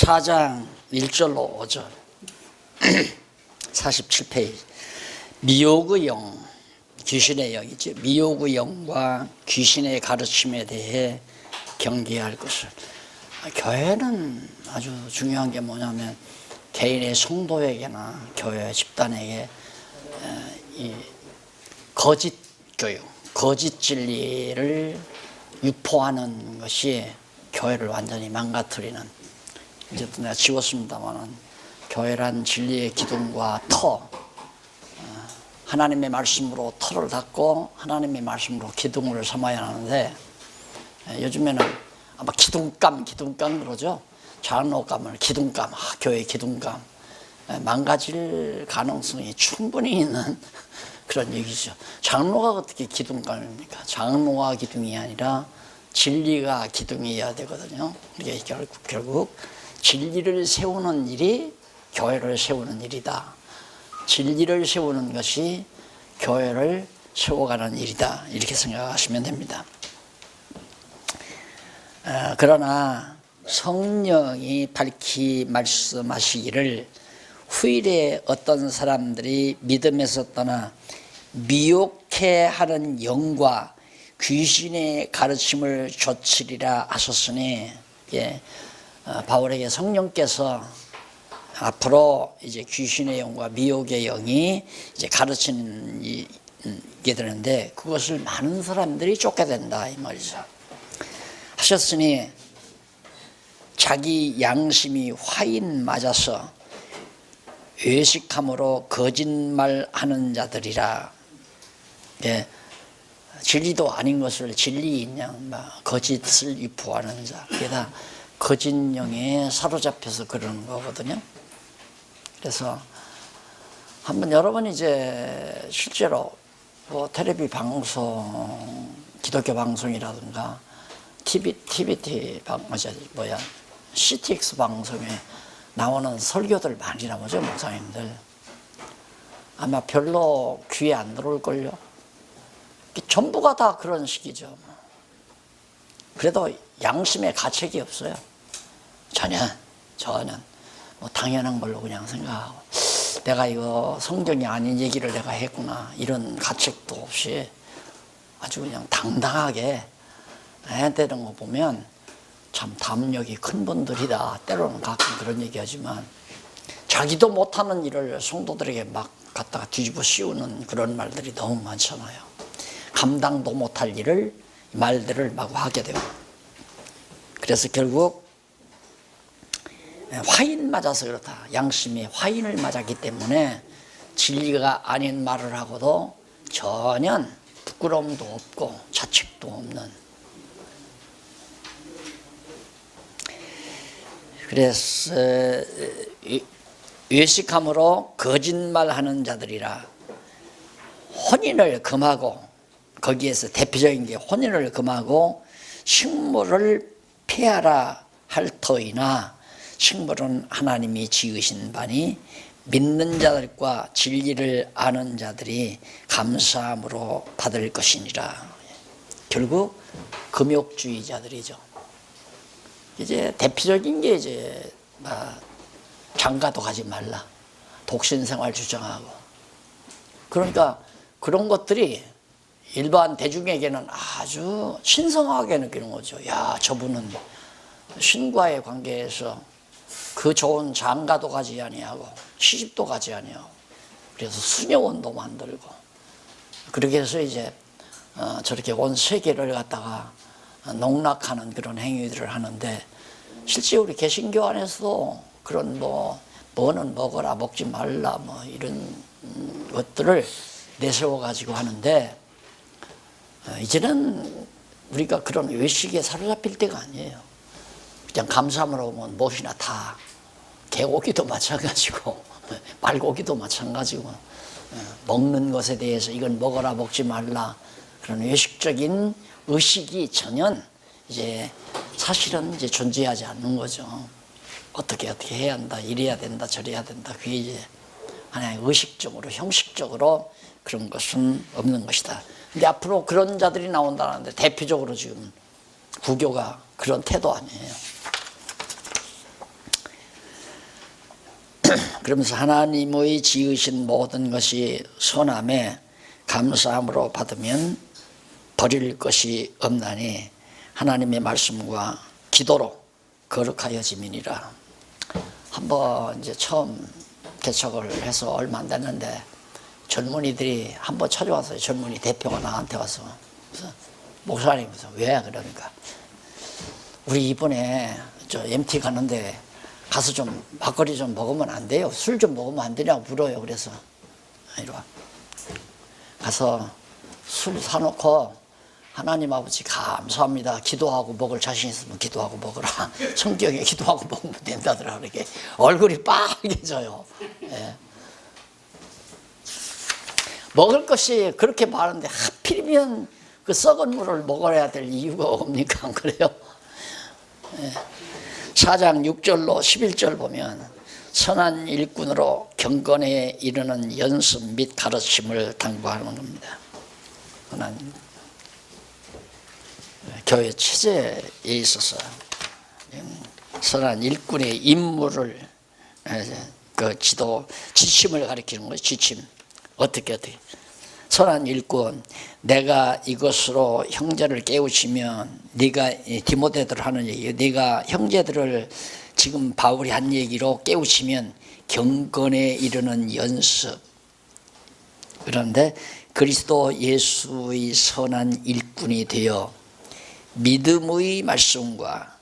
4장 1절로 5절 47페이지 미혹의 영, 귀신의 영이죠. 미혹의 영과 귀신의 가르침에 대해 경계할 것을. 교회는 아주 중요한 게 뭐냐면 개인의 성도에게나 교회 집단에게 이 거짓 교육, 거짓 진리를 유포하는 것이 교회를 완전히 망가뜨리는, 이제 또 내가 지웠습니다만은 교회란 진리의 기둥과 터, 하나님의 말씀으로 터를 닫고 하나님의 말씀으로 기둥을 삼아야 하는데, 요즘에는 아마 기둥감 그러죠. 장로감을 기둥감, 교회 기둥감, 망가질 가능성이 충분히 있는 그런 얘기죠. 장로가 어떻게 기둥감입니까? 장로가 기둥이 아니라 진리가 기둥이어야 되거든요. 이게 결국 진리를 세우는 일이 교회를 세우는 일이다. 진리를 세우는 것이 교회를 세워가는 일이다. 이렇게 생각하시면 됩니다. 그러나 성령이 밝히 말씀하시기를 후일에 어떤 사람들이 믿음에서 떠나 미혹해 하는 영과 귀신의 가르침을 좇으리라 하셨으니, 바울에게 성령께서 앞으로 이제 귀신의 영과 미혹의 영이 이제 가르치는 게 되는데, 그것을 많은 사람들이 쫓게 된다 이 말이죠. 하셨으니 자기 양심이 화인 맞아서 외식함으로 거짓말하는 자들이라. 진리도 아닌 것을 진리인 양 거짓을 유포하는 자, 그게 다 거짓 영에 사로잡혀서 그러는 거거든요. 그래서 한번 여러분 이제 실제로 뭐 텔레비 방송, 기독교 방송이라든가 TBT CTX 방송에 나오는 설교들 많이 나오죠, 목사님들. 아마 별로 귀에 안 들어올걸요. 전부가 다 그런 식이죠. 그래도 양심에 가책이 없어요. 전혀 뭐 당연한 걸로 그냥 생각하고, 내가 이거 성경이 아닌 얘기를 내가 했구나 이런 가책도 없이 아주 그냥 당당하게 해대는 거 보면 참 담력이 큰 분들이다. 때로는 가끔 그런 얘기하지만 자기도 못하는 일을 성도들에게 막 갖다가 뒤집어 씌우는 그런 말들이 너무 많잖아요. 감당도 못할 일을, 말들을 막 하게 되고. 그래서 결국 화인 맞아서 그렇다. 양심이 화인을 맞았기 때문에 진리가 아닌 말을 하고도 전혀 부끄러움도 없고 자책도 없는. 그래서 외식함으로 거짓말하는 자들이라. 혼인을 금하고, 거기에서 대표적인 게 혼인을 금하고 식물을 폐하라 할 터이나, 식물은 하나님이 지으신 바니 믿는 자들과 진리를 아는 자들이 감사함으로 받을 것이니라. 결국 금욕주의자들이죠. 이제 대표적인 게 이제 장가도 가지 말라, 독신생활 주장하고. 그러니까 그런 것들이 일반 대중에게는 아주 신성하게 느끼는 거죠. 야, 저분은 신과의 관계에서 그 좋은 장가도 가지 아니하고 시집도 가지 아니하고, 그래서 수녀원도 만들고, 그렇게 해서 이제 저렇게 온 세계를 갖다가 농락하는 그런 행위들을 하는데, 실제 우리 개신교 안에서도 그런 뭐는 먹어라, 먹지 말라, 뭐 이런 것들을 내세워 가지고 하는데, 이제는 우리가 그런 외식에 사로잡힐 때가 아니에요. 그냥 감사함으로 오면 무엇이나 다, 개고기도 마찬가지고 말고기도 마찬가지고, 먹는 것에 대해서 이건 먹어라, 먹지 말라, 그런 외식적인 의식이 전혀 이제 사실은 이제 존재하지 않는 거죠. 어떻게 해야 한다, 이래야 된다, 저래야 된다, 그게 이제 하나의 의식적으로, 형식적으로 그런 것은 없는 것이다. 근데 앞으로 그런 자들이 나온다는데, 대표적으로 지금 구교가 그런 태도 아니에요. 그러면서 하나님의 지으신 모든 것이 선함에 감사함으로 받으면 버릴 것이 없나니 하나님의 말씀과 기도로 거룩하여짐이니라. 한번 이제 처음 개척을 해서 얼마 안 됐는데 젊은이들이 한번 찾아왔어요. 젊은이 대표가 나한테 와서. 그래서 목사님, 왜? 그러니까 우리 이번에 저 MT 가는데 가서 좀 막걸리 좀 먹으면 안 돼요? 술 좀 먹으면 안 되냐고 물어요. 그래서 이리 와. 가서 술 사놓고 하나님 아버지 감사합니다. 기도하고 먹을 자신 있으면 기도하고 먹으라. 성경에 기도하고 먹으면 된다더라. 그렇게 얼굴이 빨개져요. 예. 먹을 것이 그렇게 많은데 하필이면 그 썩은 물을 먹어야 될 이유가 뭡니까? 안 그래요? 예. 4장 6절로 11절 보면 선한 일꾼으로 경건에 이르는 연습 및 가르침을 당부하는 겁니다. 선한 교회 체제에 있어서 선한 일꾼의 임무를 그 지침을 가리키는 거예요. 지침. 어떻게 선한 일꾼, 내가 이것으로 형제를 깨우치면 네가 디모데들 하는 얘기예요. 네가 형제들을 지금 바울이 한 얘기로 깨우치면 경건에 이르는 연습. 그런데 그리스도 예수의 선한 일꾼이 되어 믿음의 말씀과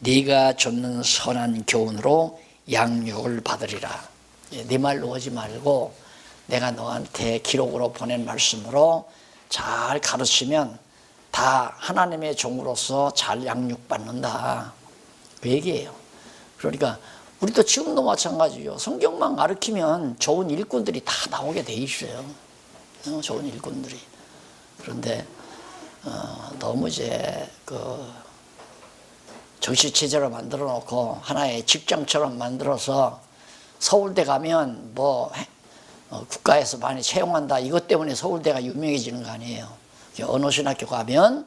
네가 줬는 선한 교훈으로 양육을 받으리라. 네 말로 하지 말고 내가 너한테 기록으로 보낸 말씀으로 잘 가르치면 다 하나님의 종으로서 잘 양육받는다. 그 얘기예요. 그러니까 우리도 지금도 마찬가지예요. 성경만 가르치면 좋은 일꾼들이 다 나오게 돼 있어요. 좋은 일꾼들이. 그런데 너무 이제 그 정시체제로 만들어 놓고 하나의 직장처럼 만들어서 서울대 가면 뭐 국가에서 많이 채용한다. 이것 때문에 서울대가 유명해지는 거 아니에요. 어느 신학교 가면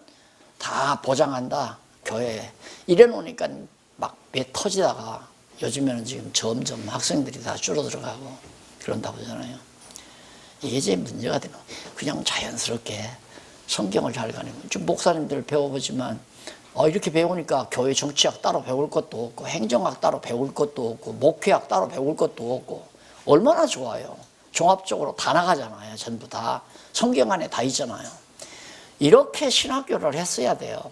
다 보장한다. 교회에. 이래 놓으니까 막 배 터지다가 요즘에는 지금 점점 학생들이 다 줄어들어가고 그런다고 하잖아요. 이게 이제 문제가 되는 거예요. 그냥 자연스럽게 성경을 잘 가는 거예요. 좀 목사님들 배워보지만 이렇게 배우니까 교회 정치학 따로 배울 것도 없고 행정학 따로 배울 것도 없고 목회학 따로 배울 것도 없고 얼마나 좋아요. 종합적으로 다 나가잖아요. 전부 다 성경 안에 다 있잖아요. 이렇게 신학교를 했어야 돼요.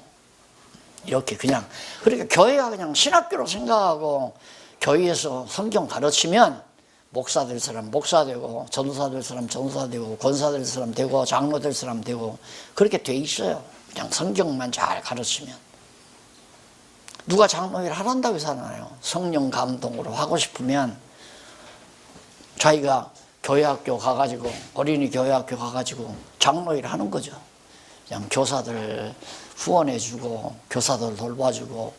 이렇게 그냥 그러니까 교회가 그냥 신학교로 생각하고 교회에서 성경 가르치면 목사 될 사람 목사 되고 전도사 될 사람 전도사 되고 권사 될 사람 되고 장로 될 사람 되고 그렇게 돼 있어요. 그냥 성경만 잘 가르치면. 누가 장로일 하란다고 하잖아요. 성령 감동으로 하고 싶으면 자기가 교회학교 가가지고 어린이 교회학교 가가지고 장로일 하는 거죠. 그냥 교사들 후원해주고 교사들 돌봐주고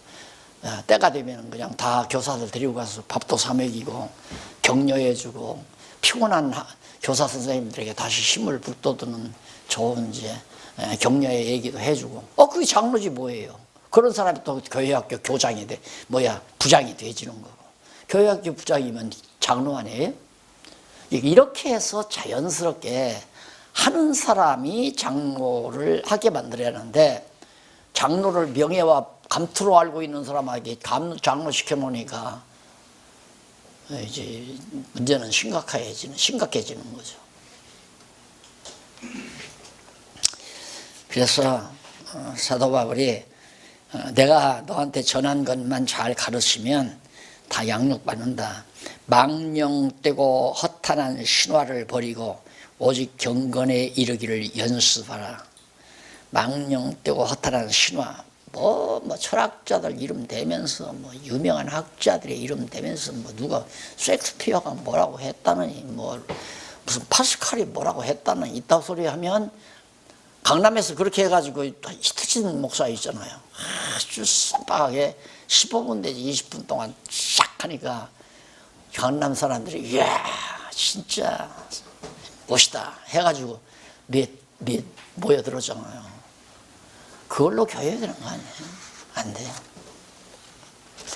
때가 되면 그냥 다 교사들 데리고 가서 밥도 사 먹이고 격려해주고 피곤한 교사 선생님들에게 다시 힘을 북돋우는 좋은 이제 격려의 얘기도 해주고 그게 장로지 뭐예요. 그런 사람이 또 교회학교 교장이 부장이 되지는 거고 교회학교 부장이면 장로 아니에요? 이렇게 해서 자연스럽게 하는 사람이 장로를 하게 만들어야 하는데 장로를 명예와 감투로 알고 있는 사람에게 장로 시켜놓으니까 이제 문제는 심각해지는 거죠. 그래서 사도 바울이 내가 너한테 전한 것만 잘 가르치면 다 양육받는다. 망령되고 허탄한 신화를 버리고 오직 경건에 이르기를 연습하라. 망령되고 허탄한 신화, 철학자들 이름 대면서 유명한 학자들의 이름 대면서 누가 셰익스피어가 뭐라고 했다느니 무슨 파스칼이 뭐라고 했다느니 이따 소리 하면 강남에서 그렇게 해가지고 히트친 목사 있잖아요. 아주 쌈박하게 15분 내지 20분 동안 싹 하니까 강남 사람들이 이야 진짜 멋있다 해가지고 몇 모여들었잖아요. 그걸로 교회 되는 거 아니에요? 안 돼요.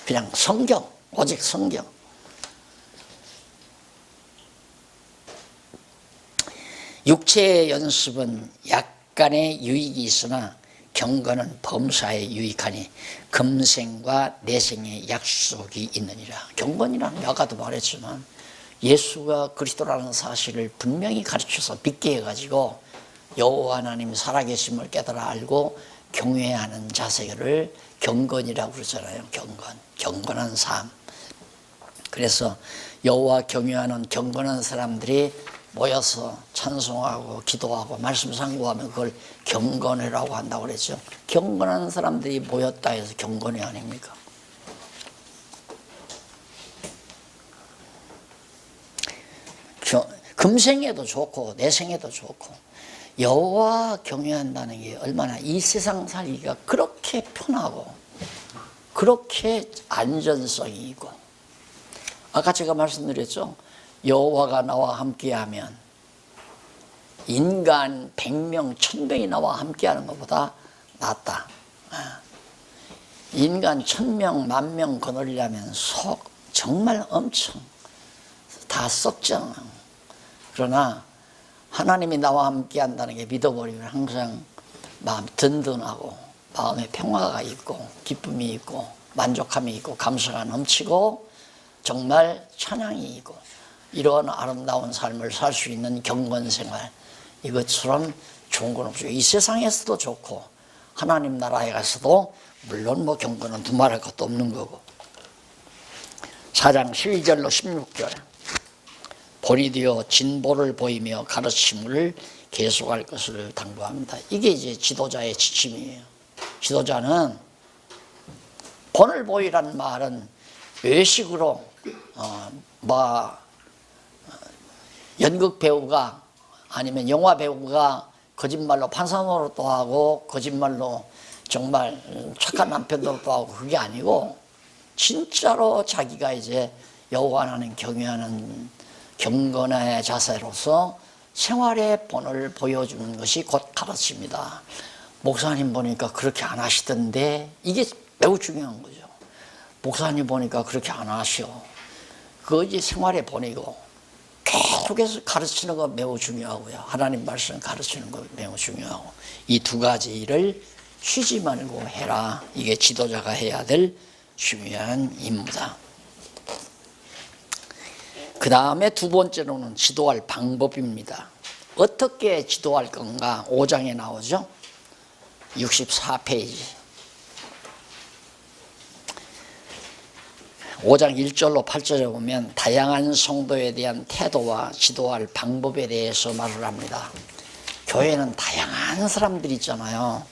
그냥 성경, 오직 성경. 육체의 연습은 약간의 유익이 있으나 경건은 범사에 유익하니 금생과 내생의 약속이 있느니라. 경건이라는 아까도 말했지만 예수가 그리스도라는 사실을 분명히 가르쳐서 믿게 해가지고 여호와 하나님 살아계심을 깨달아 알고 경외하는 자세를 경건이라고 그러잖아요. 경건한 삶. 그래서 여호와 경외하는 경건한 사람들이 모여서 찬송하고 기도하고 말씀 상고하면 그걸 경건회라고 한다고 그랬죠. 경건한 사람들이 모였다 해서 경건회 아닙니까? 금생에도 좋고 내생에도 좋고 여호와 경외한다는 게 얼마나 이 세상 살기가 그렇게 편하고 그렇게 안전성이 있고, 아까 제가 말씀드렸죠. 여호와가 나와 함께하면 인간 100명 1000명이 나와 함께하는 것보다 낫다. 인간 1000명 10,000명 거느리려면 정말 엄청 다 썩잖아. 그러나 하나님이 나와 함께 한다는 게 믿어버리면 항상 마음 든든하고 마음에 평화가 있고 기쁨이 있고 만족함이 있고 감사가 넘치고 정말 찬양이 있고 이러한 아름다운 삶을 살 수 있는 경건생활, 이것처럼 좋은 건 없어요. 이 세상에서도 좋고 하나님 나라에 가서도 물론 뭐 경건은 두말할 것도 없는 거고. 4장 12절로 16절 본이 되어 진보를 보이며 가르침을 계속할 것을 당부합니다. 이게 이제 지도자의 지침이에요. 지도자는 본을 보이라는 말은 외식으로 연극 배우가 아니면 영화 배우가 거짓말로 판사 노릇도 하고 거짓말로 정말 착한 남편 노릇도 하고 그게 아니고 진짜로 자기가 이제 여호와 하나님 경외하는 경건의 자세로서 생활의 본을 보여주는 것이 곧 가르침이다. 목사님 보니까 그렇게 안 하시던데, 이게 매우 중요한 거죠. 목사님 보니까 그렇게 안 하셔. 그거 이제 생활의 본이고 계속해서 가르치는 거 매우 중요하고요. 하나님 말씀 가르치는 거 매우 중요하고, 이 두 가지 일을 쉬지 말고 해라. 이게 지도자가 해야 될 중요한 임무다. 그 다음에 두 번째로는 지도할 방법입니다. 어떻게 지도할 건가 5장에 나오죠. 64페이지 5장 1절로 8절에 보면 다양한 성도에 대한 태도와 지도할 방법에 대해서 말을 합니다. 교회는 다양한 사람들이 있잖아요.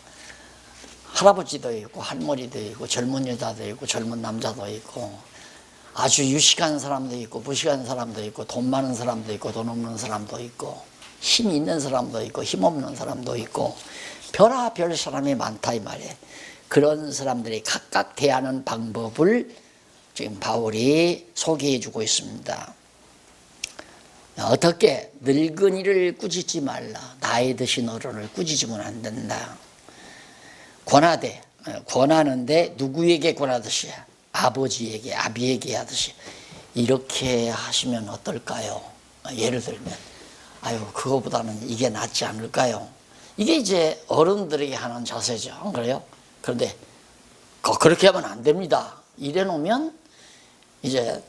할아버지도 있고 할머니도 있고 젊은 여자도 있고 젊은 남자도 있고 아주 유식한 사람도 있고 무식한 사람도 있고 돈 많은 사람도 있고 돈 없는 사람도 있고 힘 있는 사람도 있고 힘 없는 사람도 있고 별의별 사람이 많다 이 말이에요. 그런 사람들이 각각 대하는 방법을 지금 바울이 소개해 주고 있습니다. 어떻게 늙은이를 꾸짖지 말라. 나이 드신 어른을 꾸짖으면 안 된다. 권하는데 누구에게 권하듯이 아버지에게 아비에게 하듯이 이렇게 하시면 어떨까요? 예를 들면 아유 그거보다는 이게 낫지 않을까요? 이게 이제 어른들에게 하는 자세죠. 안 그래요? 그런데 그렇게 하면 안 됩니다. 이래 놓으면 이제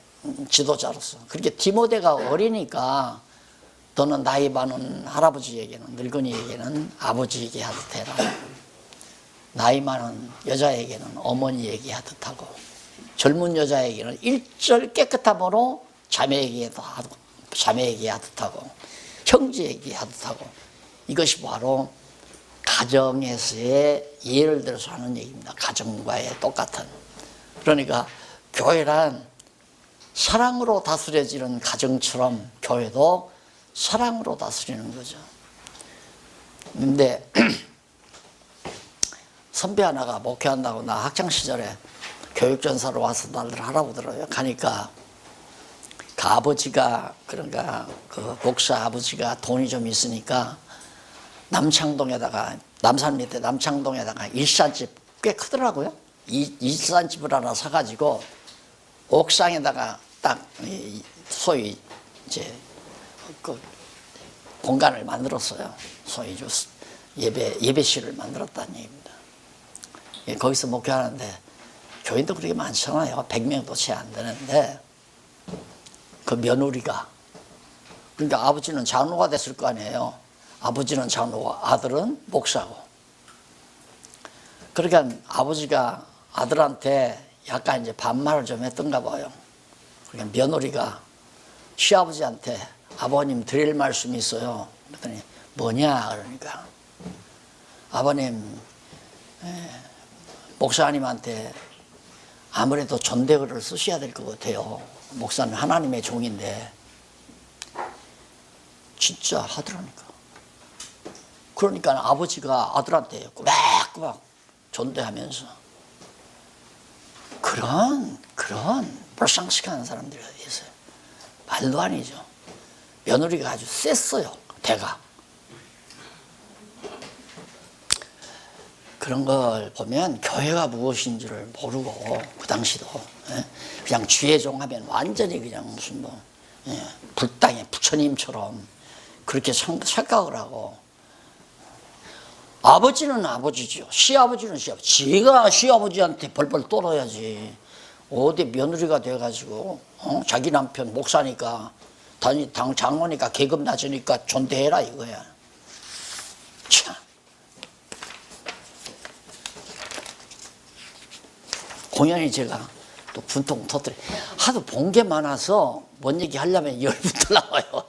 지도자로서 그렇게 디모데가 어리니까 너는 나이 많은 할아버지에게는 늙은이에게는 아버지에게 하듯 해라. 나이 많은 여자에게는 어머니에게 하듯 하고 젊은 여자에게는 일절 깨끗함으로 자매에게 하듯 하고 형제에게 하듯 하고 이것이 바로 가정에서의 예를 들어서 하는 얘기입니다. 가정과의 똑같은. 그러니까 교회란 사랑으로 다스려지는 가정처럼 교회도 사랑으로 다스리는 거죠. 근데 선배 하나가 목회한다고 나 학창시절에 교육전사로 와서 나를 하라고 들어요. 가니까 그 아버지가 그러니까 그 목사 아버지가 돈이 좀 있으니까 남창동에다가 남산 밑에 남창동에다가 일산집 꽤 크더라고요. 일산집을 하나 사가지고 옥상에다가 딱 소위 이제 그 공간을 만들었어요. 소위 예배실을 만들었다는 얘기입니다. 예, 거기서 목회하는데 교인도 그렇게 많잖아요. 100명도 채 안 되는데 그 며느리가, 그러니까 아버지는 장로가 됐을 거 아니에요. 아버지는 장로고 아들은 목사고. 그러니까 아버지가 아들한테 약간 이제 반말을 좀 했던가 봐요. 그러니까 며느리가 시아버지한테 아버님 드릴 말씀이 있어요. 그랬더니 뭐냐 그러니까 아버님 목사님한테 아무래도 존대글을 쓰셔야 될 것 같아요. 목사는 하나님의 종인데. 진짜 하더라니까. 그러니까 아버지가 아들한테 꼬박꼬박 존대하면서 그런 불상식한 사람들이 어디 있어요. 말도 아니죠. 며느리가 아주 셌어요. 대가. 그런 걸 보면 교회가 무엇인지를 모르고 그 당시도 그냥 주의종 하면 완전히 그냥 무슨 뭐 불당의 부처님처럼 그렇게 착각을 하고, 아버지는 아버지죠. 시아버지는 시아버지. 지가 시아버지한테 벌벌 떨어야지. 어디 며느리가 돼가지고 자기 남편 목사니까 당 장로니까 계급 낮으니까 존대해라 이거야. 참. 공연히 제가 또 분통 터뜨려. 하도 본 게 많아서 뭔 얘기 하려면 열부터 나와요.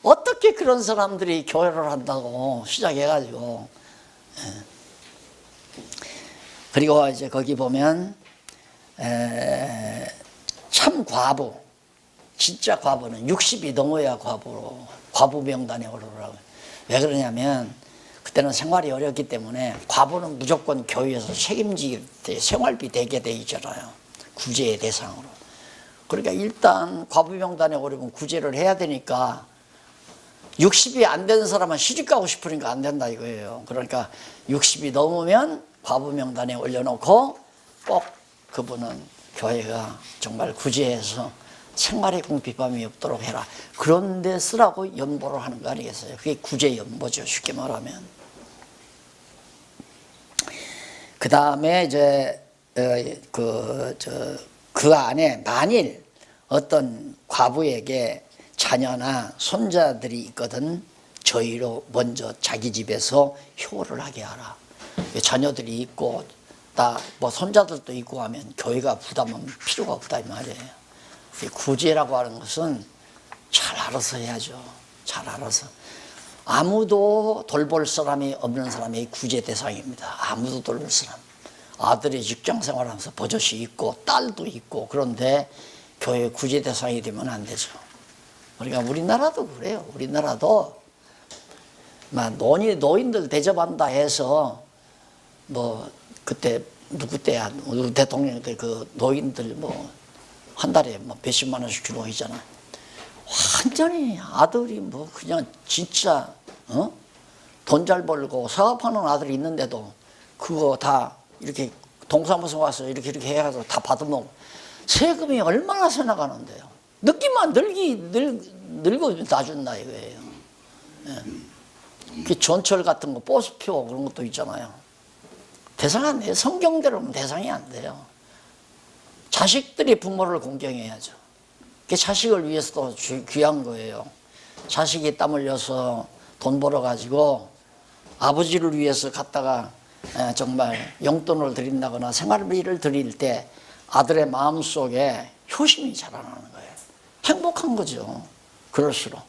어떻게 그런 사람들이 교회를 한다고 시작해가지고. 그리고 이제 거기 보면 참 과부, 진짜 과부는 60이 넘어야 과부 명단에 오르라고. 왜 그러냐면 그때는 생활이 어렵기 때문에 과부는 무조건 교회에서 책임지게 돼, 생활비 대게 돼 있잖아요. 구제의 대상으로. 그러니까 일단 과부 명단에 오르면 구제를 해야 되니까 60이 안 된 사람은 시집 가고 싶으니까 안 된다 이거예요. 그러니까 60이 넘으면 과부 명단에 올려놓고 꼭 그분은 교회가 정말 구제해서 생활의 궁핍함이 없도록 해라. 그런데 쓰라고 연보를 하는 거 아니겠어요? 그게 구제 연보죠. 쉽게 말하면. 그 다음에 이제 그 안에 만일 어떤 과부에게 자녀나 손자들이 있거든 저희로 먼저 자기 집에서 효를 하게 하라. 자녀들이 있고 뭐 손자들도 있고 하면 교회가 부담은 필요가 없다 이 말이에요. 구제라고 하는 것은 잘 알아서 해야죠. 잘 알아서. 아무도 돌볼 사람이 없는 사람이 구제 대상입니다. 아무도 돌볼 사람. 아들이 직장 생활하면서 버젓이 있고 딸도 있고 그런데 교회 구제 대상이 되면 안 되죠. 그러니까 우리나라도 그래요. 우리나라도 노인들 대접한다 해서 뭐 그때 누구 때야 우리 대통령 때 그 노인들 뭐 한 달에 뭐 몇십만 원씩 주고 하잖아. 완전히 아들이 뭐 그냥 진짜 돈 잘 벌고 사업하는 아들이 있는데도 그거 다 이렇게 동사무소 가서 이렇게 해가지고 다 받으면 세금이 얼마나 새 나가는데요. 늙기만 늙고 나준다 이거예요. 그 전철 같은 거 버스표 그런 것도 있잖아요. 대상 안 돼요. 성경대로는 대상이 안 돼요. 자식들이 부모를 공경해야죠. 그게 자식을 위해서도 귀한 거예요. 자식이 땀 흘려서 돈 벌어가지고 아버지를 위해서 갖다가 정말 용돈을 드린다거나 생활비를 드릴 때 아들의 마음속에 효심이 자라나는 거예요. 행복한 거죠. 그럴수록.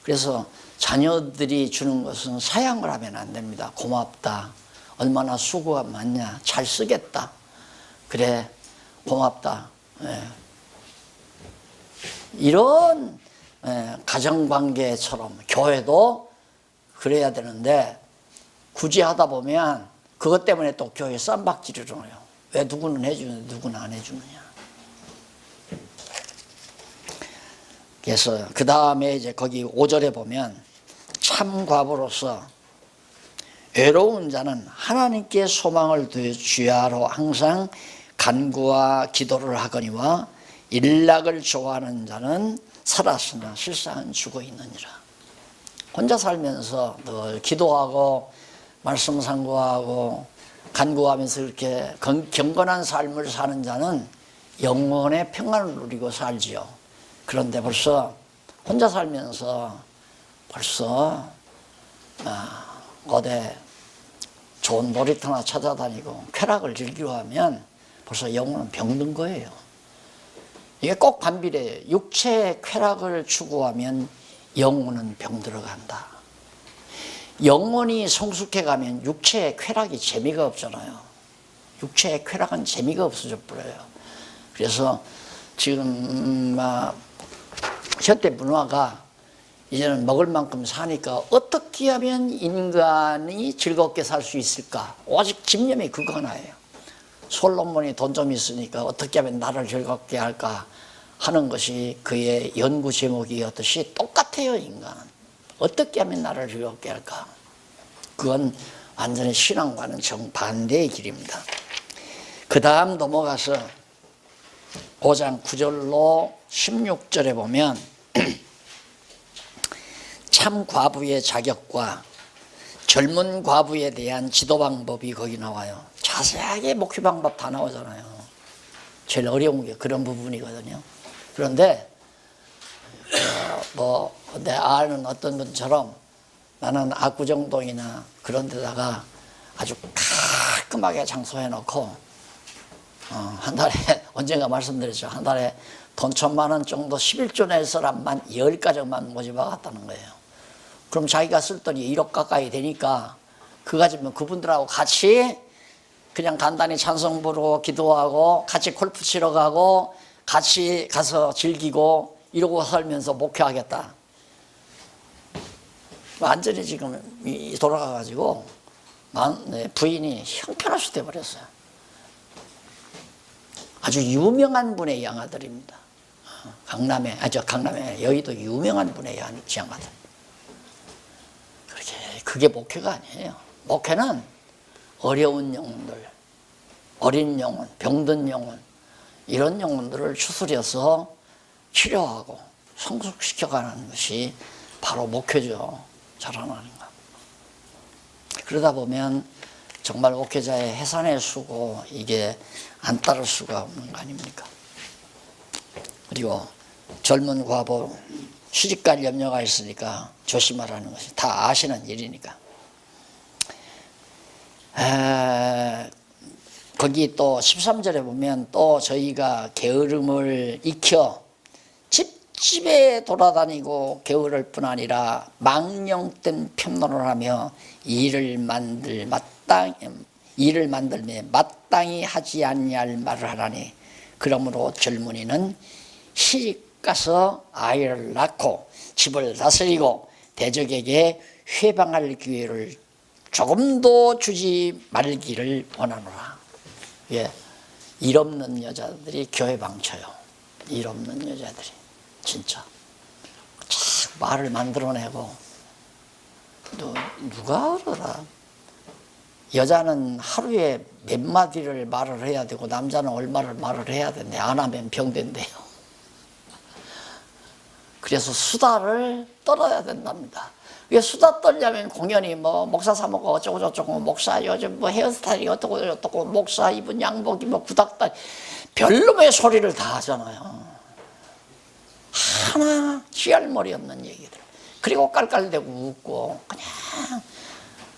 그래서 자녀들이 주는 것은 사양을 하면 안 됩니다. 고맙다. 얼마나 수고가 많냐. 잘 쓰겠다. 그래 고맙다. 이런 가정관계처럼 교회도 그래야 되는데 굳이 하다 보면 그것 때문에 또 교회 쌈박질을 해요. 왜 누구는 해주는데 누구는 안 해주느냐. 그래서 그 다음에 이제 거기 5절에 보면 참 과부로서 외로운 자는 하나님께 소망을 두어 주야로 항상 간구와 기도를 하거니와 일락을 좋아하는 자는 살았으나 실상은 죽어 있느니라. 혼자 살면서 늘 기도하고 말씀 상고하고 간구하면서 이렇게 경건한 삶을 사는 자는 영원의 평안을 누리고 살지요. 그런데 벌써 혼자 살면서 벌써 어디 좋은 놀이터나 찾아다니고 쾌락을 즐기려 하면 벌써 영혼은 병든 거예요. 이게 꼭 반비례해요. 육체의 쾌락을 추구하면 영혼은 병들어간다. 영혼이 성숙해 가면 육체의 쾌락이 재미가 없잖아요. 육체의 쾌락은 재미가 없어져 버려요. 그래서 지금 현대 문화가 이제는 먹을 만큼 사니까 어떻게 하면 인간이 즐겁게 살 수 있을까? 오직 집념이 그거 하나예요. 솔로몬이 돈 좀 있으니까 어떻게 하면 나를 즐겁게 할까 하는 것이 그의 연구 제목이었듯이 똑같아요. 인간은 어떻게 하면 나를 즐겁게 할까? 그건 완전히 신앙과는 정반대의 길입니다. 그 다음 넘어가서 5장 9절로 16절에 보면 참 과부의 자격과 젊은 과부에 대한 지도 방법이 거기 나와요. 자세하게 목표 방법 다 나오잖아요. 제일 어려운 게 그런 부분이거든요. 그런데 내 아는 어떤 분처럼 나는 압구정동이나 그런 데다가 아주 깔끔하게 장소해 놓고 한 달에 언젠가 말씀드렸죠. 한 달에 돈 1,000만 원 정도 11조 낼 사람만 10가정만 모집하겠다는 거예요. 그럼 자기가 쓸 돈이 1억 가까이 되니까 그 가지면 그분들하고 같이 그냥 간단히 찬송 부르고 기도하고 같이 골프 치러 가고 같이 가서 즐기고 이러고 살면서 목회하겠다. 완전히 지금 돌아가가지고 부인이 형편없이 돼버렸어요. 아주 유명한 분의 양아들입니다. 강남에 여의도 유명한 분의 양아들. 그게 목회가 아니에요. 목회는 어려운 영혼들, 어린 영혼, 병든 영혼 이런 영혼들을 추스려서 치료하고 성숙시켜가는 것이 바로 목회죠. 자라나는 것. 그러다 보면 정말 목회자의 해산의 수고 이게 안 따를 수가 없는 거 아닙니까? 그리고 젊은 과부 시집갈 염려가 있으니까 조심하라는 것이 다 아시는 일이니까. 거기 또 13절에 보면 또 저희가 게으름을 익혀 집집에 돌아다니고 게으를 뿐 아니라 망령된 편론을 하며 일을 만들며 마땅히 하지 아니할 말을 하라니. 그러므로 젊은이는 시집 가서 아이를 낳고 집을 다스리고 대적에게 회방할 기회를 조금도 주지 말기를 원하노라. 예, 일 없는 여자들이 교회 방쳐요. 일 없는 여자들이 진짜 참 말을 만들어내고 누가 알아라. 여자는 하루에 몇 마디를 말을 해야 되고 남자는 얼마를 말을 해야 되는데 안 하면 병된대요. 그래서 수다를 떨어야 된답니다. 왜 수다 떨려면 공연히 목사 사모가 어쩌고 저쩌고, 목사 요즘 헤어스타일이 어떻고 저쩌고, 목사 입은 양복이 구닥다리, 별놈의 소리를 다 하잖아요. 하나 씨알머리 없는 얘기들. 그리고 깔깔대고 웃고 그냥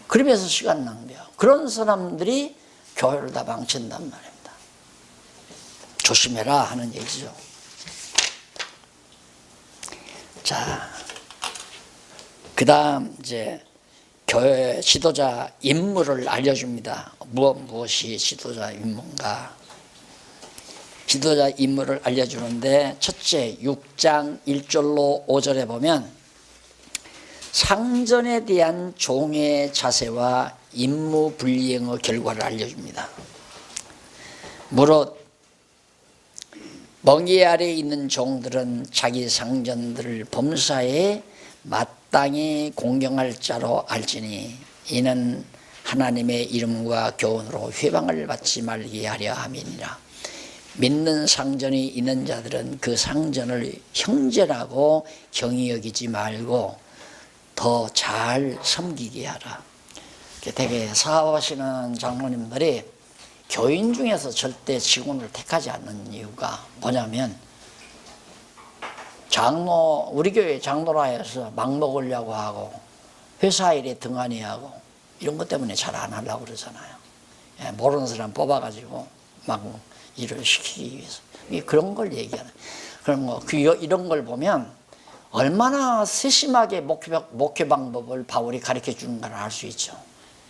그러면서 시간 낭비하고. 그런 사람들이 교회를 다 망친단 말입니다. 조심해라 하는 얘기죠. 자, 그 다음 이제 교회 지도자 임무를 알려줍니다. 무엇이 지도자 임무인가? 지도자 임무를 알려주는데 첫째 6장 1절로 5절에 보면 상전에 대한 종의 자세와 임무 불이행의 결과를 알려줍니다. 무릇 멍에 아래에 있는 종들은 자기 상전들을 범사에 마땅히 공경할 자로 알지니 이는 하나님의 이름과 교훈으로 회방을 받지 말게 하려 함이니라. 믿는 상전이 있는 자들은 그 상전을 형제라고 경히 여기지 말고 더 잘 섬기게 하라. 되게 사업하시는 장로님들이 교인 중에서 절대 직원을 택하지 않는 이유가 뭐냐면, 장로, 우리 교회 장로라 해서 막 먹으려고 하고 회사 일에 등한히 하고 이런 것 때문에 잘 안 하려고 그러잖아요. 모르는 사람 뽑아가지고 막 일을 시키기 위해서. 그런 걸 얘기하는. 그런 거, 이런 걸 보면 얼마나 세심하게 목회 방법을 바울이 가르쳐 주는가를 알 수 있죠.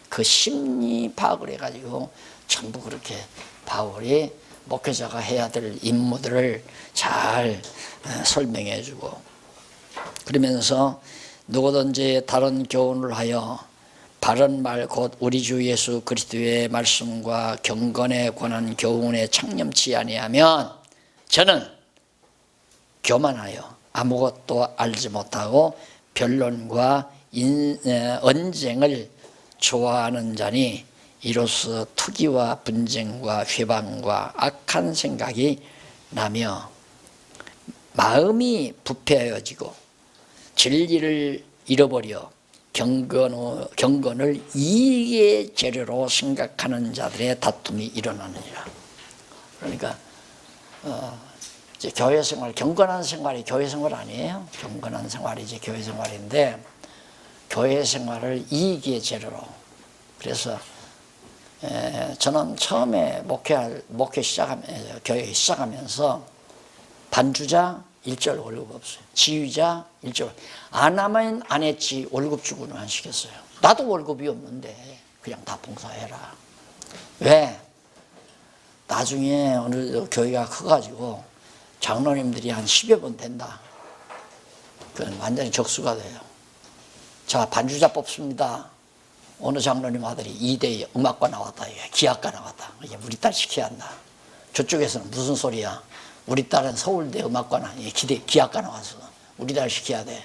그 심리 파악을 해가지고 전부 그렇게 바울이 목회자가 해야 될 임무들을 잘 설명해 주고, 그러면서 누구든지 다른 교훈을 하여 바른 말 곧 우리 주 예수 그리스도의 말씀과 경건에 관한 교훈에 창념치 아니하면 저는 교만하여 아무것도 알지 못하고 변론과 언쟁을 좋아하는 자니 이로써 투기와 분쟁과 회방과 악한 생각이 나며 마음이 부패하여지고 진리를 잃어버려 경건을 이익의 재료로 생각하는 자들의 다툼이 일어나느니라. 그러니까 이제 교회 생활, 경건한 생활이 교회 생활 아니에요. 경건한 생활이 이제 교회 생활인데, 교회 생활을 이익의 재료로. 그래서 저는 처음에 교회 시작하면서 반주자 1절 월급 없어요. 지휘자 1절. 안 하면 안 했지 월급 주고는 안 시켰어요. 나도 월급이 없는데 그냥 다 봉사해라. 왜? 나중에 어느 교회가 커가지고 장로님들이 한 10여 번 된다. 그건 완전히 적수가 돼요. 자, 반주자 뽑습니다. 어느 장로님 아들이 이대 음악과 나왔다, 기악과 나왔다. 이게 우리 딸 시켜야 한다. 저쪽에서는 무슨 소리야? 우리 딸은 서울대 음악과나 기악과 나와서 우리 딸 시켜야 돼.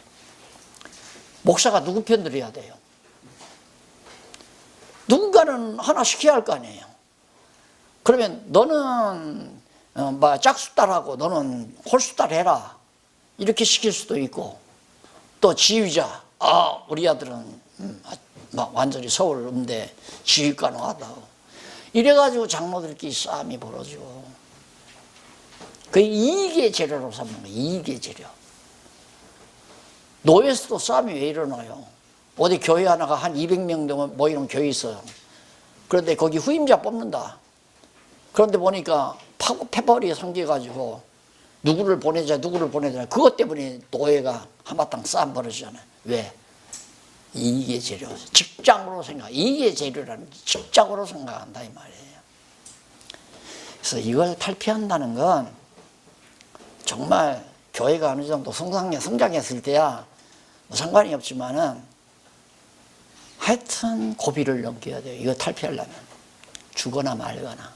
목사가 누구 편 들어야 돼요? 누군가는 하나 시켜야 할 거 아니에요. 그러면 너는 짝수딸하고 너는 홀수딸 해라, 이렇게 시킬 수도 있고, 또 지휘자, 우리 아들은 완전히 서울 음대 지휘과 나왔다고, 이래가지고 장로들끼리 싸움이 벌어지고, 그 이익의 재료로 삼는 거예요. 이익의 재료. 노예에서도 싸움이 왜 일어나요? 어디 교회 하나가 한 200명 모이는 교회 있어요. 그런데 거기 후임자 뽑는다. 그런데 보니까 패벌이 생겨가지고 누구를 보내자 그것 때문에 노예가 한바탕 싸움 벌어지잖아요. 왜? 이익의 재료. 직장으로 생각. 이익의 재료라는 직장으로 생각한다 이 말이에요. 그래서 이걸 탈피한다는 건 정말 교회가 어느 정도 성장했을 때야 뭐 상관이 없지만은 하여튼 고비를 넘겨야 돼요. 이거 탈피하려면 죽거나 말거나,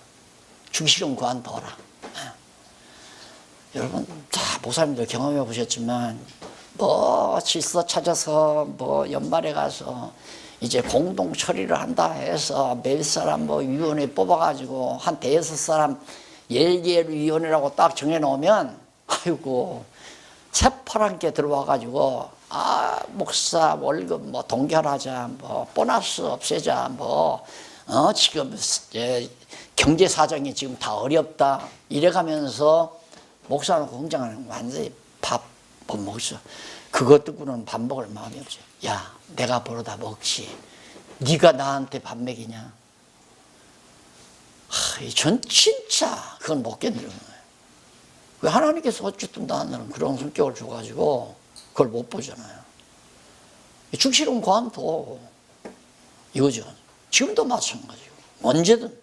죽기 싫으면 그만둬라. 여러분 다 목사님들 경험해 보셨지만 질서 찾아서 연말에 가서 이제 공동 처리를 한다 해서 몇 사람 위원회 뽑아가지고 한 대여섯 사람 예결위원회라고 딱 정해놓으면 아이고 새파란 게 들어와가지고 목사 월급 동결하자, 보너스 없애자, 지금 경제 사정이 지금 다 어렵다 이래가면서 목사는 공장하는 완전히 밥 못 먹었어. 그것 듣고는 밥 먹을 마음이 없지. 야, 내가 벌어다 먹지. 네가 나한테 밥 먹이냐? 전 진짜 그건 못 견디는 거예요. 왜 하나님께서 어쨌든 나는 그런 성격을 줘가지고 그걸 못 보잖아요. 죽기 싫으면 그만둬. 이거죠. 지금도 마찬가지고 언제든.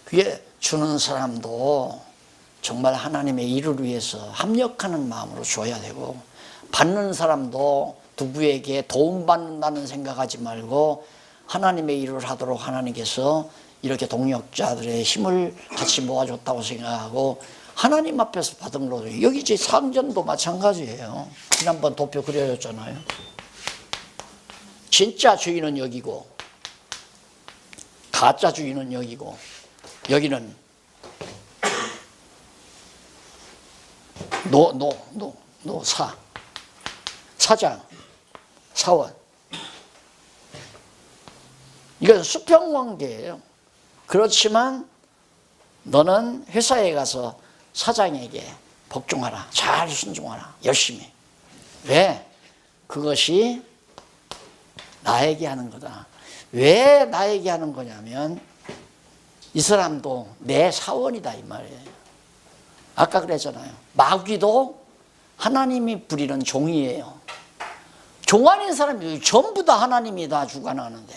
그게 주는 사람도 정말 하나님의 일을 위해서 합력하는 마음으로 줘야 되고, 받는 사람도 누구에게 도움받는다는 생각하지 말고 하나님의 일을 하도록 하나님께서 이렇게 동역자들의 힘을 같이 모아줬다고 생각하고 하나님 앞에서 받은 거로. 여기 이제 상전도 마찬가지예요. 지난번 도표 그려졌잖아요. 진짜 주인은 여기고 가짜 주인은 여기고 여기는 사장, 사원. 이건 수평관계예요. 그렇지만 너는 회사에 가서 사장에게 복종하라. 잘 순종하라. 열심히. 왜? 그것이 나에게 하는 거다. 왜 나에게 하는 거냐면 이 사람도 내 사원이다 이 말이에요. 아까 그랬잖아요. 마귀도 하나님이 부리는 종이에요. 종 아닌 사람이 전부 다 하나님이 다 주관하는데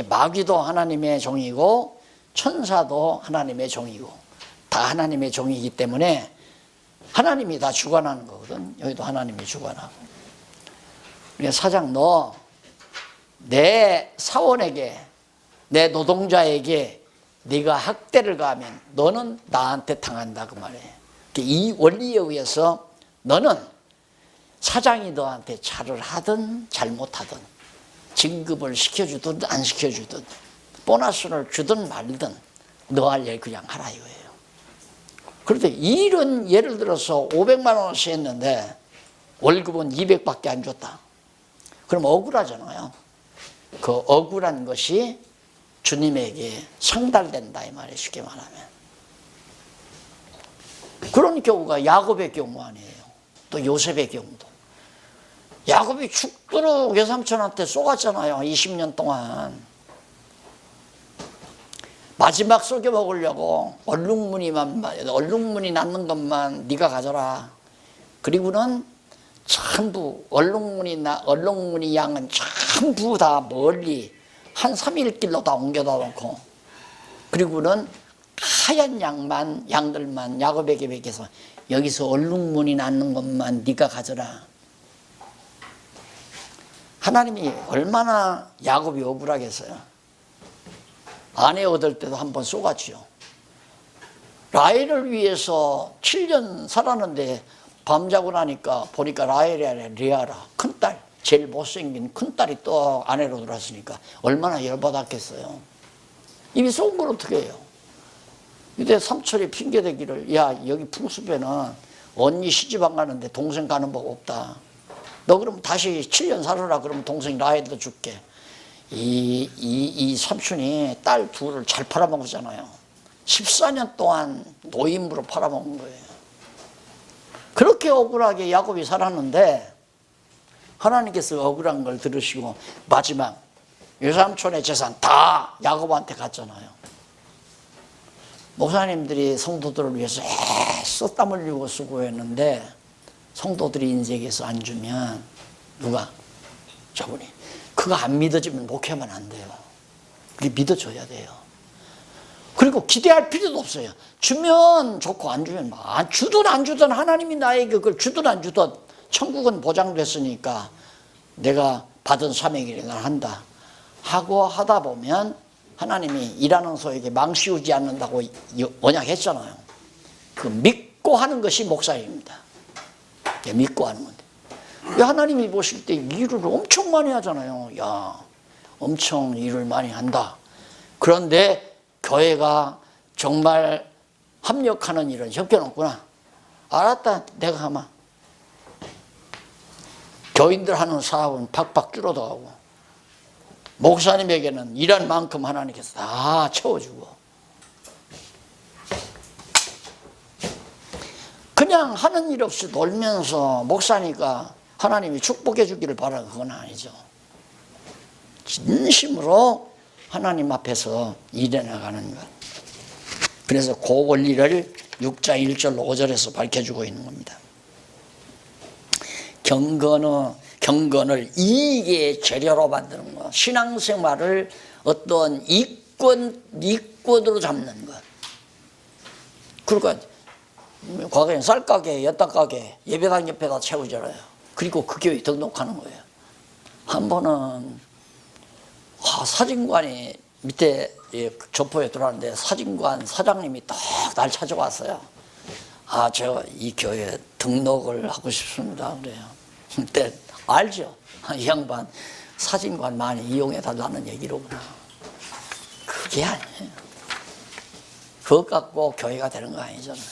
마귀도 하나님의 종이고 천사도 하나님의 종이고 다 하나님의 종이기 때문에 하나님이 다 주관하는 거거든. 여기도 하나님이 주관하고. 그러니까 사장 너 내 사원에게 내 노동자에게 네가 학대를 가하면 너는 나한테 당한다 그 말이에요. 이 원리에 의해서 너는 사장이 너한테 잘을 하든 잘못하든 진급을 시켜주든 안 시켜주든 보너스를 주든 말든 너 할 일 그냥 하라 이거예요. 그런데 일은 예를 들어서 500만 원씩 했는데 월급은 200밖에 안 줬다. 그럼 억울하잖아요. 그 억울한 것이 주님에게 상달된다 이 말이에요. 쉽게 말하면. 그런 경우가 야곱의 경우 아니에요. 또 요셉의 경우도. 야곱이 죽도록 외삼촌한테 쏘갔잖아요. 20년 동안. 마지막 속여 먹으려고 얼룩무늬 남는 것만 네가 가져라. 그리고는 전부 얼룩무늬 양은 전부 다 멀리 한 3일 길로 다 옮겨다 놓고 그리고는 하얀 양들만 야곱에게 먹여서 여기서 얼룩무늬 남는 것만 네가 가져라. 하나님이 얼마나 야곱이 억울하겠어요. 아내 얻을 때도 한번 쏘갔지요. 라헬을 위해서 7년 살았는데 밤자고 나니까 보니까 라헬이 아니라 레아라 큰딸 제일 못생긴 큰딸이 또 아내로 들어왔으니까 얼마나 열받았겠어요. 이미 쏜 걸 어떻게 해요. 근데 삼촌이 핑계대기를 야 여기 풍습에는 언니 시집 안 가는데 동생 가는 법 없다. 너 그럼 다시 7년 살아라. 그러면 동생 라헬도 줄게. 이 삼촌이 딸 둘을 잘 팔아먹었잖아요. 14년 동안 노임으로 팔아먹은 거예요. 그렇게 억울하게 야곱이 살았는데 하나님께서 억울한 걸 들으시고 마지막 외삼촌의 재산 다 야곱한테 갔잖아요. 목사님들이 성도들을 위해서 애써 땀 흘리고 수고했는데 성도들이 인생에서 안 주면 누가? 저분이. 그거 안 믿어지면 목회하면 안 돼요. 그게 믿어줘야 돼요. 그리고 기대할 필요도 없어요. 주면 좋고 안 주면 주든 안 주든 하나님이 나에게 그걸 주든 안 주든 천국은 보장됐으니까 내가 받은 사명을 난 한다 하고 하다 보면 하나님이 일하는 소에게 망치우지 않는다고 언약했잖아요. 그 믿고 하는 것이 목사입니다. 믿고 하는 건데 하나님이 보실 때 일을 엄청 많이 하잖아요. 야, 엄청 일을 많이 한다. 그런데 교회가 정말 합력하는 일은 형편없구나. 알았다. 내가 하마. 교인들 하는 사업은 팍팍 줄어들어가고 목사님에게는 일한 만큼 하나님께서 다 채워주고 그냥 하는 일 없이 놀면서 목사니까 하나님이 축복해 주기를 바라는 그건 아니죠. 진심으로 하나님 앞에서 일해 나가는 것. 그래서 그 원리를 6장 1절 5절에서 밝혀주고 있는 겁니다. 경건을 이익의 재료로 만드는 것. 신앙생활을 어떤 이권으로 잡는 것. 그러니까 과거에는 쌀가게, 엿닭가게, 예배당 옆에다 채우잖아요. 그리고 그 교회 등록하는 거예요. 한 번은 사진관이 밑에 조포에 들어왔는데 사진관 사장님이 딱 날 찾아왔어요. 저 이 교회에 등록을 하고 싶습니다. 그래요. 그때 알죠. 이 양반 사진관 많이 이용해 달라는 얘기로구나. 그게 아니에요. 그것 갖고 교회가 되는 거 아니잖아요.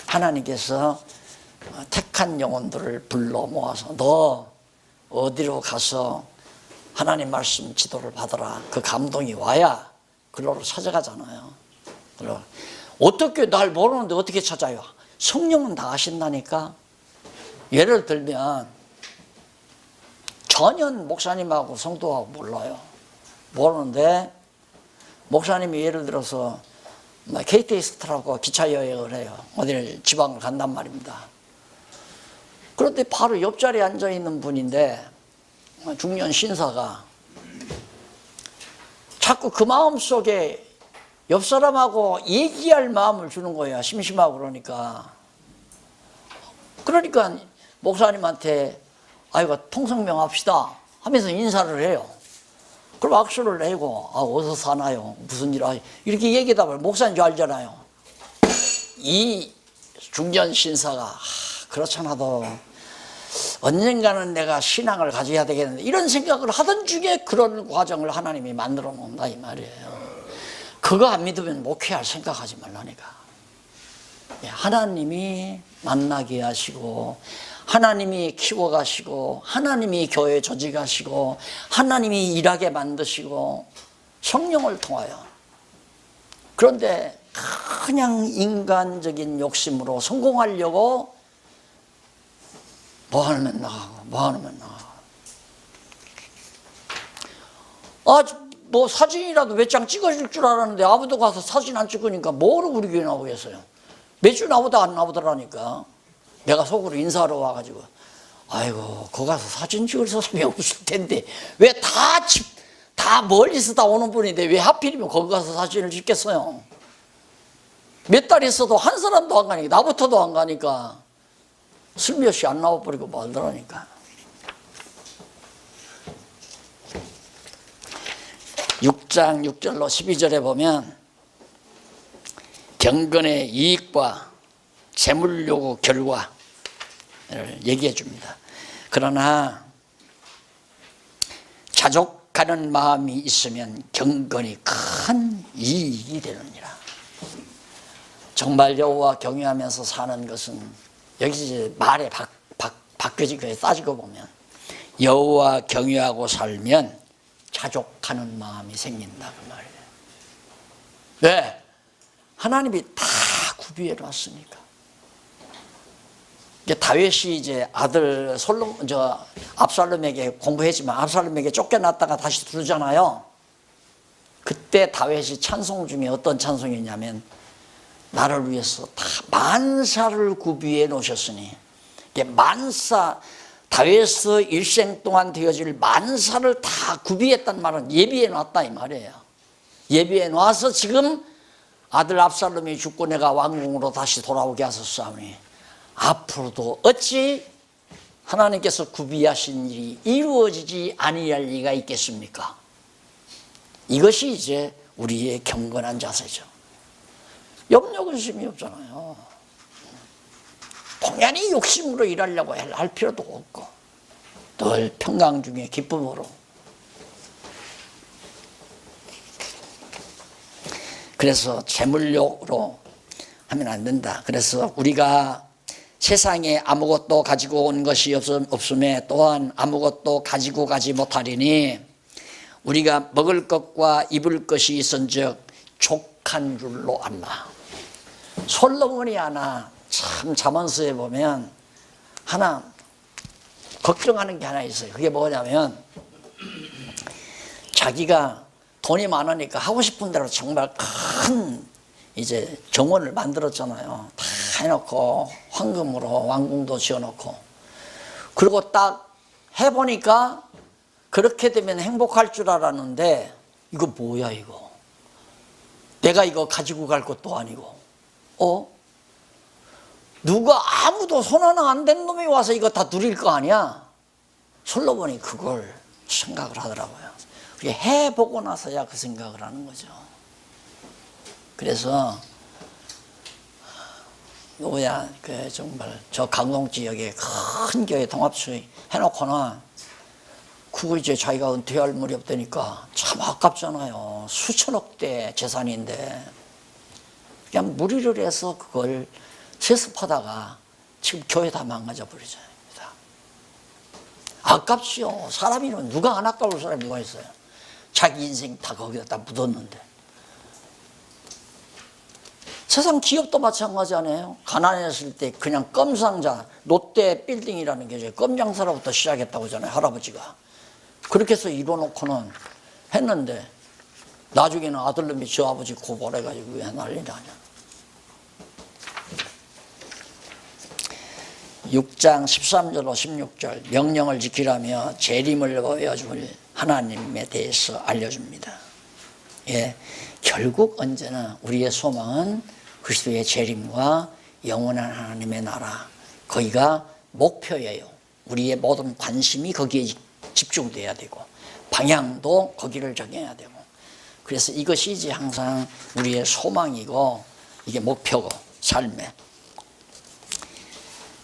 하나님께서 택한 영혼들을 불러 모아서 너 어디로 가서 하나님 말씀 지도를 받아라. 그 감동이 와야 그로로 찾아가잖아요. 어떻게 날 모르는데 어떻게 찾아요? 성령은 다 아신다니까. 예를 들면 전혀 목사님하고 성도하고 몰라요. 모르는데 목사님이 예를 들어서 KTX 타고 기차 여행을 해요. 어디를 지방을 간단 말입니다. 그런데 바로 옆자리에 앉아있는 분인데 중년 신사가 자꾸 그 마음속에 옆 사람하고 얘기할 마음을 주는 거야. 심심하고 그러니까 목사님한테 아이고 통성명 합시다 하면서 인사를 해요. 그럼 악수를 내고 어디서 사나요? 무슨 일 하요? 이렇게 얘기하다 보면 목사인 줄 알잖아요. 이 중년 신사가 그렇잖아도 언젠가는 내가 신앙을 가져야 되겠는데 이런 생각을 하던 중에 그런 과정을 하나님이 만들어 놓는다 이 말이에요. 그거 안 믿으면 목회할 생각하지 말라니까. 하나님이 만나게 하시고 하나님이 키워가시고 하나님이 교회 조직하시고 하나님이 일하게 만드시고 성령을 통하여. 그런데 그냥 인간적인 욕심으로 성공하려고 뭐 하면 나가고 뭐 하면 나가고 뭐 사진이라도 몇 장 찍어줄 줄 알았는데 아무도 가서 사진 안 찍으니까 뭐로 우리 교회 나오겠어요. 매주 나보다 안 나오더라니까. 내가 속으로 인사하러 와가지고 아이고 거기 가서 사진 찍을 사람이 없을 텐데 왜 다 멀리서 다 오는 분인데 왜 하필이면 거기 가서 사진을 찍겠어요. 몇 달 있어도 한 사람도 안 가니까 나부터도 안 가니까 슬며시 안 나와버리고 말더라니까. 6장 6절로 12절에 보면 경건의 이익과 재물 요구 결과를 얘기해 줍니다. 그러나 자족하는 마음이 있으면 경건이 큰 이익이 되느니라. 정말 여호와 경외하면서 사는 것은 여기 이제 말에 바뀌어진 거에 따지고 보면 여호와 경외하고 살면 자족하는 마음이 생긴다 그 말이에요. 왜? 하나님이 다 구비해 놨으니까. 다윗이 이제 아들 압살롬에게 공부했지만 압살롬에게 쫓겨났다가 다시 들어오잖아요. 그때 다윗이 찬송 중에 어떤 찬송이냐면 나를 위해서 다 만사를 구비해 놓으셨으니 다윗의 일생 동안 되어질 만사를 다 구비했단 말은 예비해 놨다 이 말이에요. 예비해 놔서 지금 아들 압살롬이 죽고 내가 왕궁으로 다시 돌아오게 하셨사오니 앞으로도 어찌 하나님께서 구비하신 일이 이루어지지 아니할 리가 있겠습니까? 이것이 이제 우리의 경건한 자세죠. 염려 근심이 없잖아요. 당연히 욕심으로 일하려고 할 필요도 없고 늘 평강 중에 기쁨으로. 그래서 재물욕으로 하면 안 된다. 그래서 우리가 세상에 아무것도 가지고 온 것이 없음에 또한 아무것도 가지고 가지 못하리니 우리가 먹을 것과 입을 것이 있은즉 족한 줄로 알라. 솔로몬이 하나 참 잠언서에 보면 하나 걱정하는 게 하나 있어요. 그게 뭐냐면 자기가 돈이 많으니까 하고 싶은 대로 정말 큰 이제 정원을 만들었잖아요. 다 해놓고 황금으로 왕궁도 지어놓고 그리고 딱 해보니까 그렇게 되면 행복할 줄 알았는데 이거 뭐야 이거. 내가 이거 가지고 갈 것도 아니고 누가 아무도 손 하나 안 댄 놈이 와서 이거 다 누릴 거 아니야. 솔로몬이 그걸 생각을 하더라고요. 그게 해보고 나서야 그 생각을 하는 거죠. 그래서 정말 저 강동 지역에 큰 교회 동합수회 해놓고는 그거 이제 자기가 은퇴할 무렵 되니까 참 아깝잖아요. 수천억대 재산인데 그냥 무리를 해서 그걸 세습하다가 지금 교회 다 망가져 버리잖아요. 아깝지요. 사람이면 누가 안 아까울 사람이 누가 있어요. 자기 인생 다 거기다 다 묻었는데. 세상 기업도 마찬가지잖아요. 가난했을 때 그냥 껌상자, 롯데 빌딩이라는 게 껌장사로부터 시작했다고 하잖아요. 할아버지가. 그렇게 해서 이뤄놓고는 했는데 나중에는 아들놈이 저 아버지 고발해가지고 왜 난리 나냐. 6장 13절로 16절 명령을 지키라며 재림을 보여줄 하나님에 대해서 알려줍니다. 예, 결국 언제나 우리의 소망은 그리스도의 재림과 영원한 하나님의 나라, 거기가 목표예요. 우리의 모든 관심이 거기에 집중돼야 되고 방향도 거기를 정해야 되고, 그래서 이것이 이제 항상 우리의 소망이고 이게 목표고 삶의.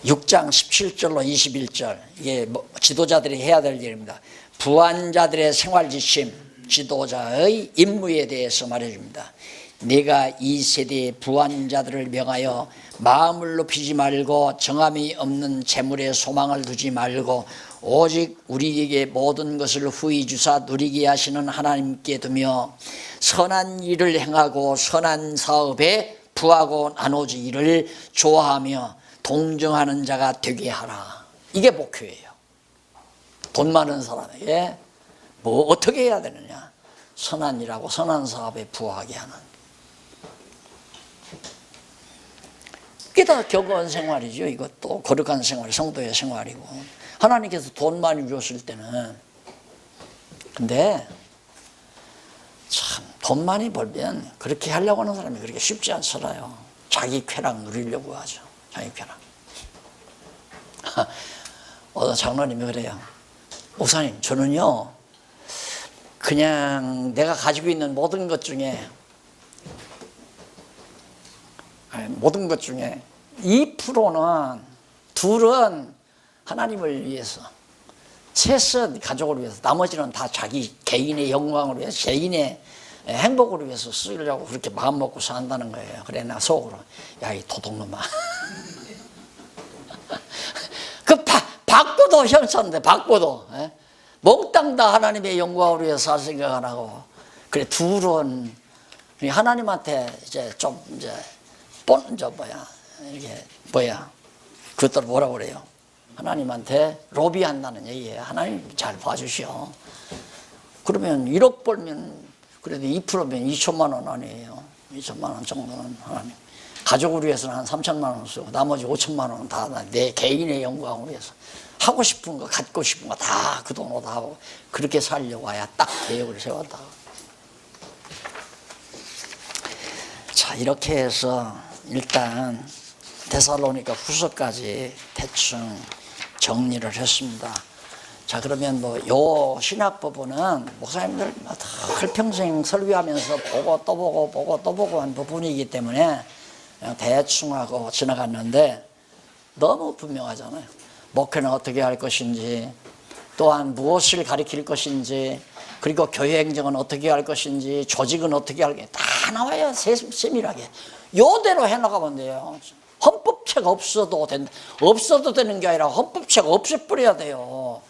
6장 17절로 21절, 이게 지도자들이 해야 될 일입니다. 부한자들의 생활지침, 지도자의 임무에 대해서 말해줍니다. 내가 이 세대의 부한자들을 명하여 마음을 높이지 말고 정함이 없는 재물에 소망을 두지 말고 오직 우리에게 모든 것을 후히 주사 누리게 하시는 하나님께 두며 선한 일을 행하고 선한 사업에 부하고 나누지기를 좋아하며 동정하는 자가 되게 하라. 이게 목표예요. 돈 많은 사람에게 뭐 어떻게 해야 되느냐. 선한 일하고 선한 사업에 부하게 하는. 그게 다 격언 생활이죠. 이것도 거룩한 생활, 성도의 생활이고. 하나님께서 돈 많이 주었을 때는, 근데 참 돈 많이 벌면 그렇게 하려고 하는 사람이 그렇게 쉽지 않잖아요. 자기 쾌락 누리려고 하죠. 자기 쾌락. 어떤 장로님이 그래요. 목사님, 저는요 그냥 내가 가지고 있는 모든 것 중에 2%는, 둘은 하나님을 위해서, 셋은 가족을 위해서, 나머지는 다 자기 개인의 영광을 위해서, 개인의 행복을 위해서 쓰려고 그렇게 마음 먹고 산다는 거예요. 그래, 나 속으로, 야, 이 도둑놈아. 그 바꿔도 형차인데, 바꿔도. 몽땅 다 하나님의 영광을 위해서 살 생각 안 하고. 그래, 둘은 하나님한테 이제 좀, 이제, 그것들 뭐라 그래요? 하나님한테 로비한다는 얘기예요. 하나님 잘 봐주시오. 그러면 1억 벌면 그래도 2%면 2천만 원 아니에요. 2천만 원 정도는 하나님. 가족을 위해서는 한 3천만 원 쓰고 나머지 5천만 원은 다 내 개인의 영광을 위해서 하고 싶은 거, 갖고 싶은 거 다 그 돈으로 다 하고 그렇게 살려고 해야 딱 계획을 세웠다. 자, 이렇게 해서 일단 데살로니가 후서까지 대충 정리를 했습니다. 자, 그러면 요 신학 부분은 목사님들 흘평생 설교하면서 보고 또 보고 보고 또 보고 한 부분이기 때문에 그냥 대충 하고 지나갔는데 너무 분명하잖아요. 목회는 어떻게 할 것인지, 또한 무엇을 가리킬 것인지, 그리고 교회 행정은 어떻게 할 것인지, 조직은 어떻게 할 것인지 다 나와요. 세밀하게. 요대로 해나가면 돼요. 헌법책 없어도 되는 게 아니라 헌법책 없애버려야 돼요.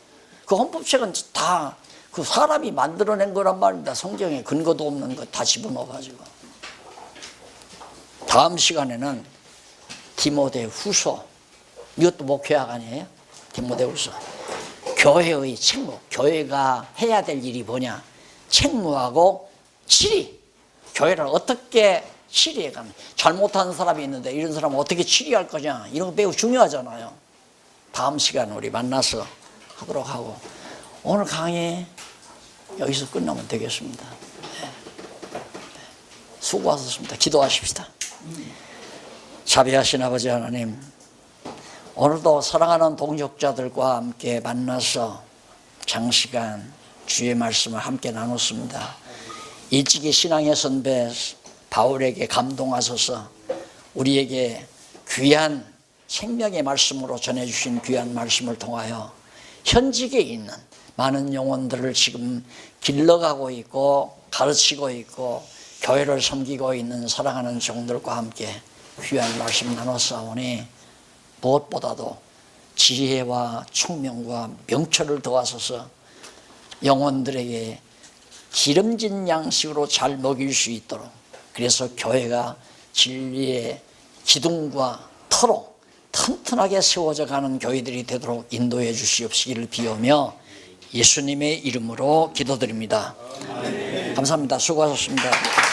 그 헌법책은 다 그 사람이 만들어낸 거란 말입니다. 성경에 근거도 없는 거 다 집어넣어가지고. 다음 시간에는 디모데후서, 이것도 목회학 아니에요? 디모데후서. 교회의 책무, 교회가 해야 될 일이 뭐냐? 책무하고 치리. 교회를 어떻게 치리해가는, 잘못하는 사람이 있는데 이런 사람은 어떻게 치리할 거냐, 이런 거 매우 중요하잖아요. 다음 시간 우리 만나서 하도록 하고, 오늘 강의 여기서 끝나면 되겠습니다. 네. 수고하셨습니다. 기도하십시다. 자비하신 아버지 하나님, 오늘도 사랑하는 동역자들과 함께 만나서 장시간 주의 말씀을 함께 나눴습니다. 일찍이 신앙의 선배 바울에게 감동하셔서 우리에게 귀한 생명의 말씀으로 전해주신 귀한 말씀을 통하여 현직에 있는 많은 영혼들을 지금 길러가고 있고 가르치고 있고 교회를 섬기고 있는 사랑하는 종들과 함께 귀한 말씀 나눴사오니 무엇보다도 지혜와 총명과 명철을 더하소서 영혼들에게 기름진 양식으로 잘 먹일 수 있도록, 그래서 교회가 진리의 기둥과 터로 튼튼하게 세워져 가는 교회들이 되도록 인도해 주시옵시기를 비오며 예수님의 이름으로 기도드립니다. 감사합니다. 수고하셨습니다.